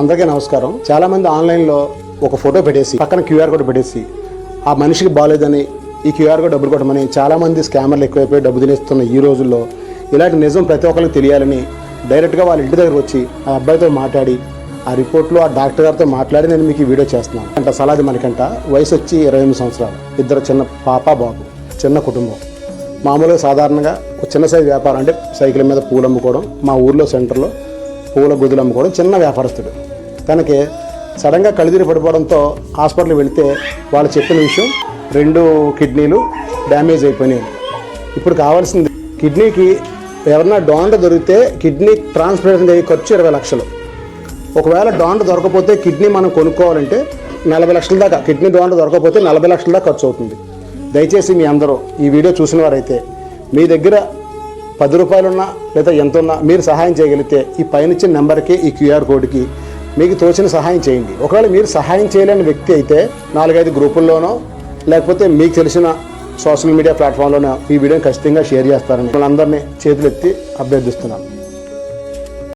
అందరికీ నమస్కారం. చాలా మంది ఆన్లైన్లో ఒక ఫోటో పెట్టేసి పక్కన క్యూఆర్ కోడ్ పెట్టేసి ఆ మనిషికి బాగాలేదని ఈ క్యూఆర్ కోడ్ డబ్బులు కొట్టమని చాలామంది స్కామర్లు ఎక్కువైపోయి డబ్బు తినేస్తున్న ఈ రోజుల్లో ఇలాంటి నిజం ప్రతి ఒక్కరికి తెలియాలని డైరెక్ట్గా వాళ్ళ ఇంటి దగ్గరకు వచ్చి ఆ అబ్బాయితో మాట్లాడి ఆ రిపోర్ట్లో ఆ డాక్టర్ గారితో మాట్లాడి నేను మీకు ఈ వీడియో చేస్తున్నాను. అంట సలాది మనకంట వయసు వచ్చి 28 సంవత్సరాలు, ఇద్దరు చిన్న పాప బాబు, చిన్న కుటుంబం. మామూలుగా సాధారణంగా ఒక చిన్న సైజు వ్యాపారం, అంటే సైకిల్ మీద పూలు అమ్ముకోవడం, మా ఊర్లో సెంటర్లో పూల గుదులు అమ్ముకోవడం, చిన్న వ్యాపారస్తుడు. తనకి సడన్గా కళ్ళుదిరి పడిపోవడంతో హాస్పిటల్కి వెళితే వాళ్ళు చెప్పిన విషయం 2 కిడ్నీలు డ్యామేజ్ అయిపోయినాయి. ఇప్పుడు కావాల్సింది కిడ్నీకి ఎవరన్నా డోనర్ దొరికితే కిడ్నీ ట్రాన్స్ప్లాంటేషన్ అయ్యే ఖర్చు 20 లక్షలు. ఒకవేళ డోనర్ దొరకపోతే కిడ్నీ మనం కొనుక్కోవాలంటే 40 లక్షల దాకా, కిడ్నీ డోనర్ దొరకకపోతే 40 లక్షల దాకా ఖర్చు అవుతుంది. దయచేసి మీ అందరూ ఈ వీడియో చూసిన వారైతే మీ దగ్గర 10 రూపాయలున్నా లేదా ఎంత ఉన్నా మీరు సహాయం చేయగలిగితే ఈ పైన ఇచ్చిన నెంబర్కి, ఈ క్యూఆర్ కోడ్కి మీకు తోచిన సహాయం చేయండి. ఒకవేళ మీరు సహాయం చేయలేని వ్యక్తి అయితే 4-5 గ్రూపుల్లోనో లేకపోతే మీకు తెలిసిన సోషల్ మీడియా ప్లాట్ఫామ్లోనో ఈ వీడియోని ఖచ్చితంగా షేర్ చేస్తారని మనందరినీ చేతులెత్తి అభ్యర్థిస్తున్నాను.